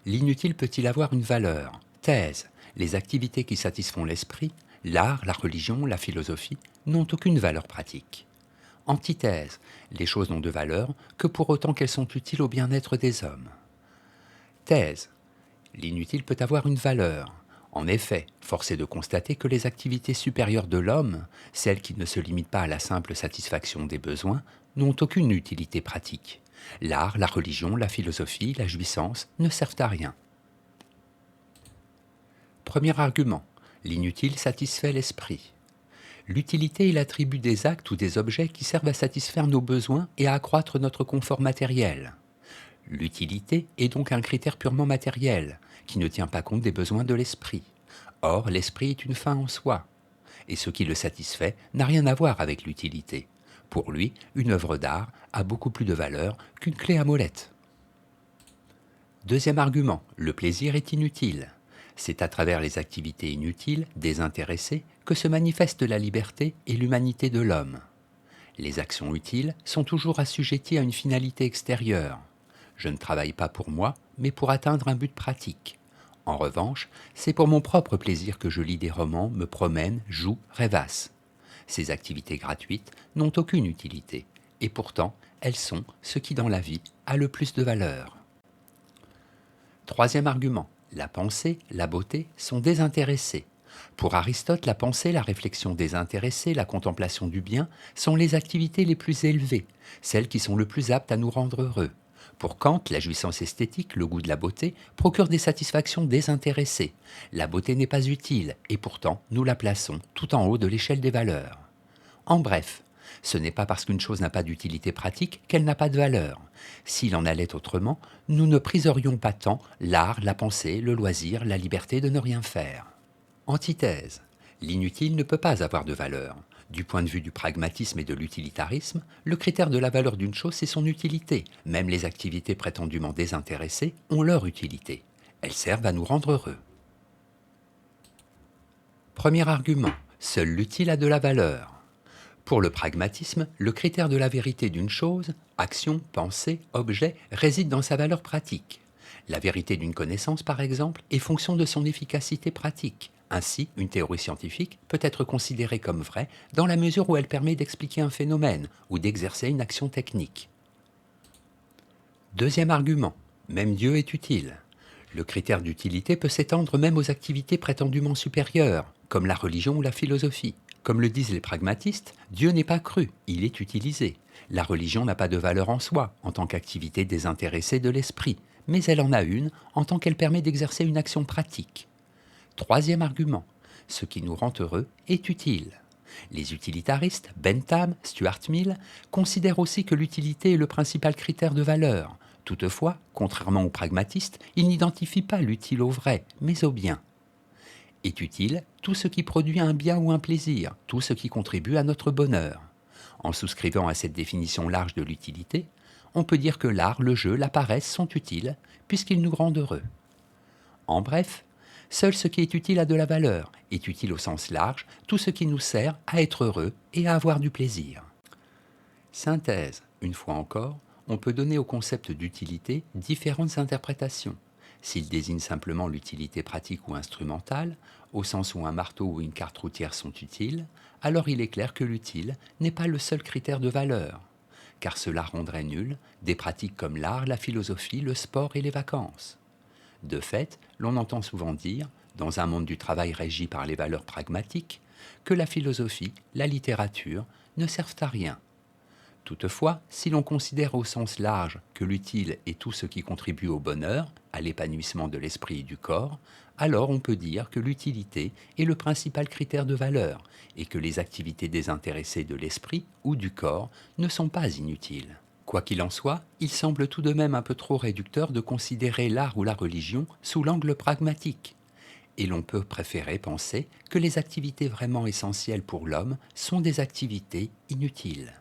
L'inutile peut-il avoir une valeur? Thèse. Les activités qui satisfont l'esprit, l'art, la religion, la philosophie, n'ont aucune valeur pratique. Antithèse. Les choses n'ont de valeur que pour autant qu'elles sont utiles au bien-être des hommes. Thèse. L'inutile peut avoir une valeur. En effet, force est de constater que les activités supérieures de l'homme, celles qui ne se limitent pas à la simple satisfaction des besoins, n'ont aucune utilité pratique. L'art, la religion, la philosophie, la jouissance ne servent à rien. Premier argument. L'inutile satisfait l'esprit. L'utilité est l'attribut des actes ou des objets qui servent à satisfaire nos besoins et à accroître notre confort matériel. L'utilité est donc un critère purement matériel, qui ne tient pas compte des besoins de l'esprit. Or, l'esprit est une fin en soi, et ce qui le satisfait n'a rien à voir avec l'utilité. Pour lui, une œuvre d'art a beaucoup plus de valeur qu'une clé à molette. Deuxième argument, le plaisir est inutile. C'est à travers les activités inutiles, désintéressées, que se manifeste la liberté et l'humanité de l'homme. Les actions utiles sont toujours assujetties à une finalité extérieure. Je ne travaille pas pour moi, mais pour atteindre un but pratique. En revanche, c'est pour mon propre plaisir que je lis des romans, me promène, joue, rêvasse. Ces activités gratuites n'ont aucune utilité, et pourtant, elles sont ce qui dans la vie a le plus de valeur. Troisième argument, la pensée, la beauté sont désintéressées. Pour Aristote, la pensée, la réflexion désintéressée, la contemplation du bien sont les activités les plus élevées, celles qui sont le plus aptes à nous rendre heureux. Pour Kant, la jouissance esthétique, le goût de la beauté, procure des satisfactions désintéressées. La beauté n'est pas utile, et pourtant nous la plaçons tout en haut de l'échelle des valeurs. En bref, ce n'est pas parce qu'une chose n'a pas d'utilité pratique qu'elle n'a pas de valeur. S'il en allait autrement, nous ne priserions pas tant l'art, la pensée, le loisir, la liberté de ne rien faire. Antithèse. L'inutile ne peut pas avoir de valeur. Du point de vue du pragmatisme et de l'utilitarisme, le critère de la valeur d'une chose, c'est son utilité. Même les activités prétendument désintéressées ont leur utilité. Elles servent à nous rendre heureux. Premier argument. Seul l'utile a de la valeur. Pour le pragmatisme, le critère de la vérité d'une chose, action, pensée, objet, réside dans sa valeur pratique. La vérité d'une connaissance, par exemple, est fonction de son efficacité pratique. Ainsi, une théorie scientifique peut être considérée comme vraie dans la mesure où elle permet d'expliquer un phénomène ou d'exercer une action technique. Deuxième argument, même Dieu est utile. Le critère d'utilité peut s'étendre même aux activités prétendument supérieures, comme la religion ou la philosophie. Comme le disent les pragmatistes, Dieu n'est pas cru, il est utilisé. La religion n'a pas de valeur en soi, en tant qu'activité désintéressée de l'esprit, mais elle en a une en tant qu'elle permet d'exercer une action pratique. Troisième argument, ce qui nous rend heureux est utile. Les utilitaristes, Bentham, Stuart Mill, considèrent aussi que l'utilité est le principal critère de valeur. Toutefois, contrairement aux pragmatistes, ils n'identifient pas l'utile au vrai, mais au bien. Est utile tout ce qui produit un bien ou un plaisir, tout ce qui contribue à notre bonheur. En souscrivant à cette définition large de l'utilité, on peut dire que l'art, le jeu, la paresse sont utiles, puisqu'ils nous rendent heureux. En bref, seul ce qui est utile a de la valeur, est utile au sens large, tout ce qui nous sert à être heureux et à avoir du plaisir. Synthèse, une fois encore, on peut donner au concept d'utilité différentes interprétations. S'il désigne simplement l'utilité pratique ou instrumentale, au sens où un marteau ou une carte routière sont utiles, alors il est clair que l'utile n'est pas le seul critère de valeur, car cela rendrait nul des pratiques comme l'art, la philosophie, le sport et les vacances. De fait, l'on entend souvent dire, dans un monde du travail régi par les valeurs pragmatiques, que la philosophie, la littérature ne servent à rien. Toutefois, si l'on considère au sens large que l'utile est tout ce qui contribue au bonheur, à l'épanouissement de l'esprit et du corps, alors on peut dire que l'utilité est le principal critère de valeur et que les activités désintéressées de l'esprit ou du corps ne sont pas inutiles. Quoi qu'il en soit, il semble tout de même un peu trop réducteur de considérer l'art ou la religion sous l'angle pragmatique. Et l'on peut préférer penser que les activités vraiment essentielles pour l'homme sont des activités inutiles.